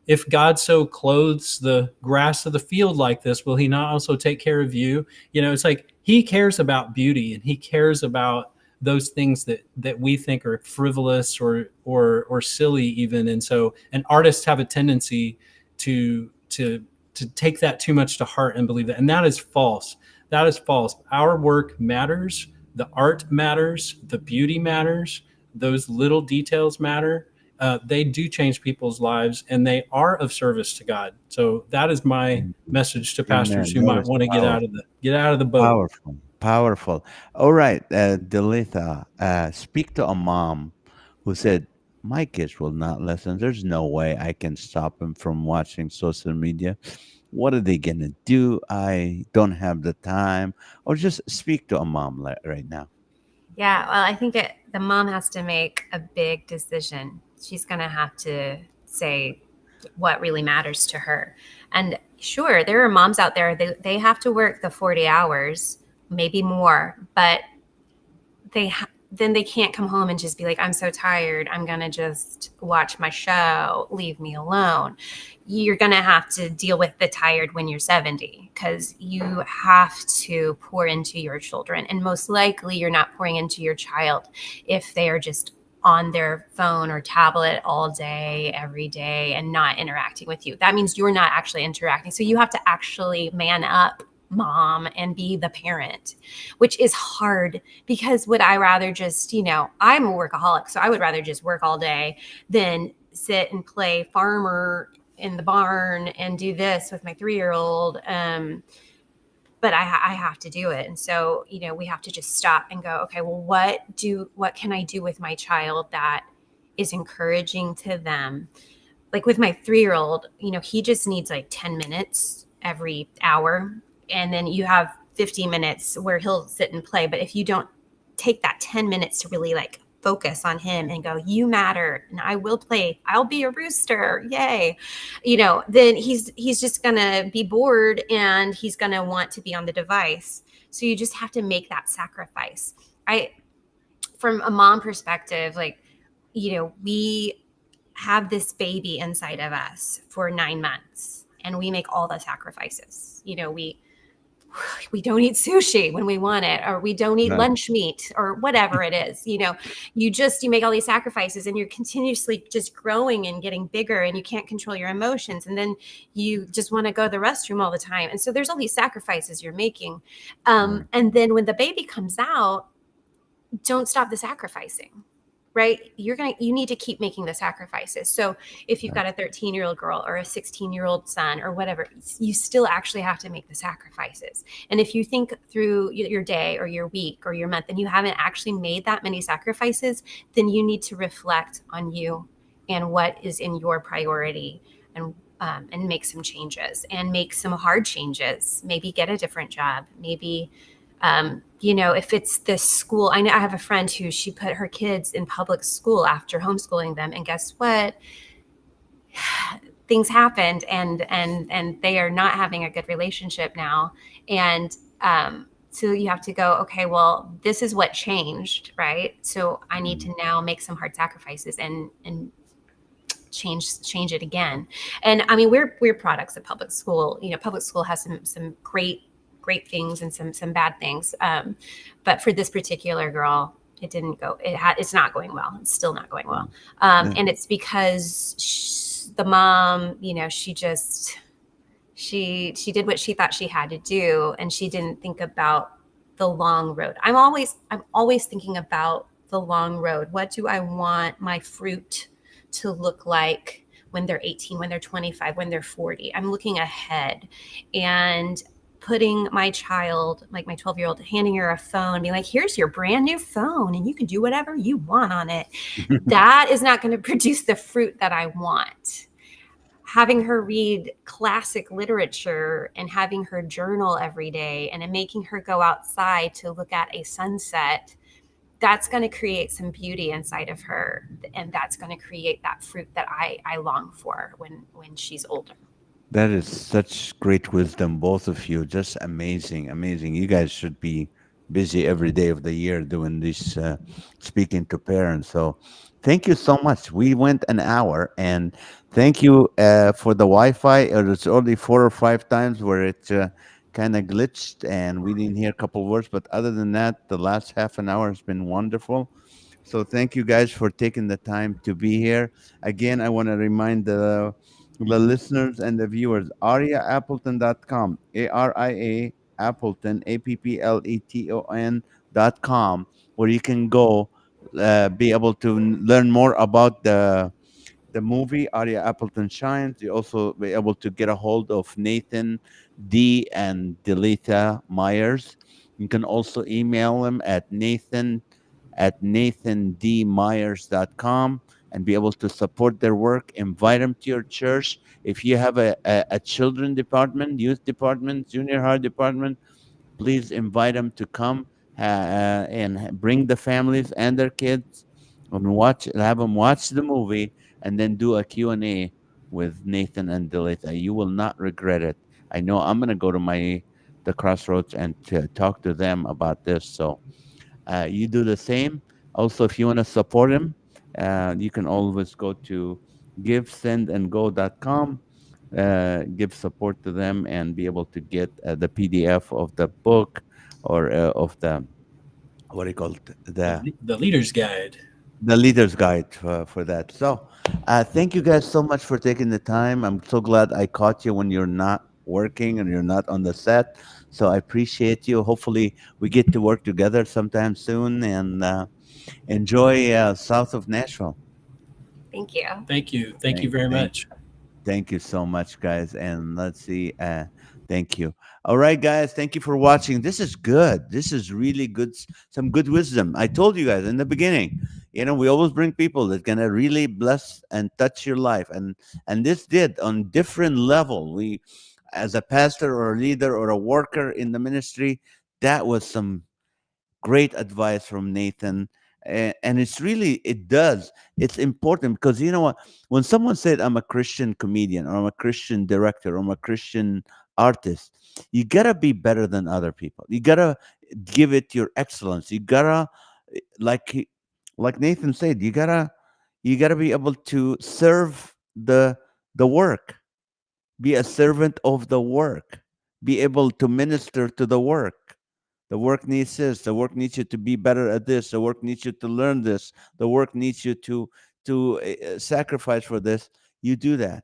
if God so clothes the grass of the field like this, will he not also take care of you? It's like he cares about beauty and he cares about those things that we think are frivolous or silly even. And so, and artists have a tendency to take that too much to heart and believe that. And that is false. That is false. Our work matters. The art matters. The beauty matters. Those little details matter. They do change people's lives and they are of service to God. So that is my message to pastors who might want to get out of the boat. Powerful. All right, Delitha, speak to a mom who said, my kids will not listen. There's no way I can stop them from watching social media. What are they going to do? I don't have the time. Or just speak to a mom right now. Yeah, well, I think the mom has to make a big decision. She's going to have to say what really matters to her. And sure, there are moms out there, they have to work the 40 hours, maybe more, but then they can't come home and just be like, I'm so tired, I'm going to just watch my show, leave me alone. You're going to have to deal with the tired when you're 70, because you have to pour into your children. And most likely you're not pouring into your child if they are just on their phone or tablet all day, every day, and not interacting with you. That means you're not actually interacting. So you have to actually man up, mom, and be the parent, which is hard, because would I rather just, I'm a workaholic, so I would rather just work all day than sit and play farmer in the barn and do this with my 3-year-old. But I have to do it. And so, we have to just stop and go, okay, well, what can I do with my child that is encouraging to them? Like with my 3-year-old, he just needs like 10 minutes every hour. And then you have 15 minutes where he'll sit and play. But if you don't take that 10 minutes to really like focus on him and go, you matter, and I will play, I'll be a rooster, yay, then he's just gonna be bored and he's gonna want to be on the device. So you just have to make that sacrifice. From a mom perspective, like, we have this baby inside of us for 9 months, and we make all the sacrifices. We don't eat sushi when we want it, or we don't eat Right. lunch meat, or whatever it is. You make all these sacrifices, and you're continuously just growing and getting bigger, and you can't control your emotions. And then you just want to go to the restroom all the time. And so there's all these sacrifices you're making. Right. And then when the baby comes out, don't stop the sacrificing. Right? You need to keep making the sacrifices. So if you've got a 13-year-old girl or a 16-year-old son or whatever, you still actually have to make the sacrifices. And if you think through your day or your week or your month and you haven't actually made that many sacrifices, then you need to reflect on you and what is in your priority, and make some changes, and make some hard changes. Maybe get a different job. Maybe if it's this school, I know I have a friend who she put her kids in public school after homeschooling them. And guess what? Things happened, and they are not having a good relationship now. And so you have to go, okay, well, this is what changed, right? So I need to now make some hard sacrifices and change it again. And I mean, we're products of public school. Public school has some great things and some bad things. But for this particular girl, it didn't go, it's not going well. It's still not going well. And it's because the mom, she did what she thought she had to do. And she didn't think about the long road. I'm always thinking about the long road. What do I want my fruit to look like when they're 18, when they're 25, when they're 40? I'm looking ahead, and putting my child, like my 12-year-old, handing her a phone, being like, here's your brand new phone and you can do whatever you want on it. That is not going to produce the fruit that I want. Having her read classic literature and having her journal every day and making her go outside to look at a sunset, that's going to create some beauty inside of her. And that's going to create that fruit that I long for when she's older. That is such great wisdom, both of you. Just amazing, amazing. You guys should be busy every day of the year doing this, speaking to parents. So, thank you so much. We went an hour, and thank you for the Wi-Fi. It was only 4 or 5 times where it kind of glitched, and we didn't hear a couple words. But other than that, the last half an hour has been wonderful. So, thank you guys for taking the time to be here. Again, I want to remind the listeners and the viewers, ariaappleton.com, ARIA Appleton, APPLETON.com, where you can go be able to learn more about the movie Aria Appleton Shines. You also be able to get a hold of Nathan D and Delita Myers. You can also email them at nathandmyers.com and be able to support their work. Invite them to your church. If you have a children department, youth department, junior high department, please invite them to come and bring the families and their kids and have them watch the movie, and then do a Q&A with Nathan and Delita. You will not regret it. I know I'm going to go to the Crossroads and to talk to them about this. So you do the same. Also, if you want to support him, you can always go to givesendandgo.com, give support to them, and be able to get the PDF of the book or of the, what do you call it, The leader's guide. the leader's guide for that. So, thank you guys so much for taking the time. I'm so glad I caught you when you're not working and you're not on the set. So I appreciate you. Hopefully, we get to work together sometime soon, and enjoy south of Nashville. Thank you. Thank you. Thank you Thank, very thank much. Thank you so much, guys. And let's see. Thank you. All right, guys. Thank you for watching. This is good. This is really good. Some good wisdom. I told you guys in the beginning. We always bring people that gonna really bless and touch your life, and this did on different level. We, as a pastor or a leader or a worker in the ministry, that was some great advice from Nathan. And it's really, it's important because you know what? When someone said, I'm a Christian comedian, or I'm a Christian director, or I'm a Christian artist, you gotta be better than other people. You gotta give it your excellence. You gotta, like like Nathan said, you gotta be able to serve the work, be a servant of the work, be able to minister to the work. The work needs this. The work needs you to be better at this. The work needs you to learn this. The work needs you to sacrifice for this. You do that.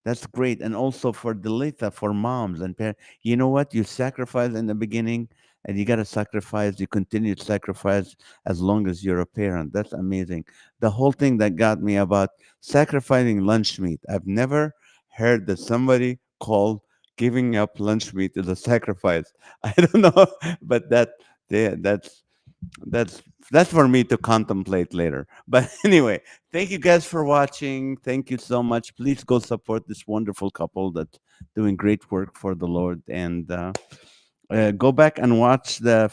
That's great. And also for Delita, for moms and parents, you know what? You sacrifice in the beginning, and you got to sacrifice. You continue to sacrifice as long as you're a parent. That's amazing. The whole thing that got me about sacrificing lunch meat. I've never heard that somebody called giving up lunch meat is a sacrifice. I don't know, but yeah, that's that's for me to contemplate later. But anyway, thank you guys for watching. Thank you so much. Please go support this wonderful couple that's doing great work for the Lord, and go back and watch the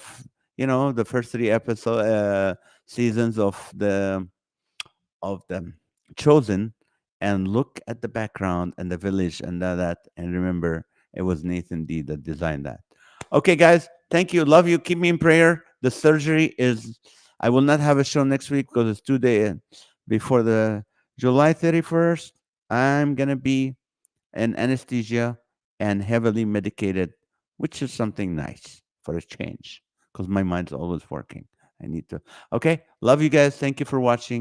first three episode seasons of the chosen, and look at the background and the village and that, and remember it was Nathan D that designed that. Okay, guys, thank you, love you, keep me in prayer. The surgery is, I will not have a show next week because it's 2 days before the July 31st. I'm gonna be in anesthesia and heavily medicated, which is something nice for a change because my mind's always working. I need to. Okay, love you guys, thank you for watching.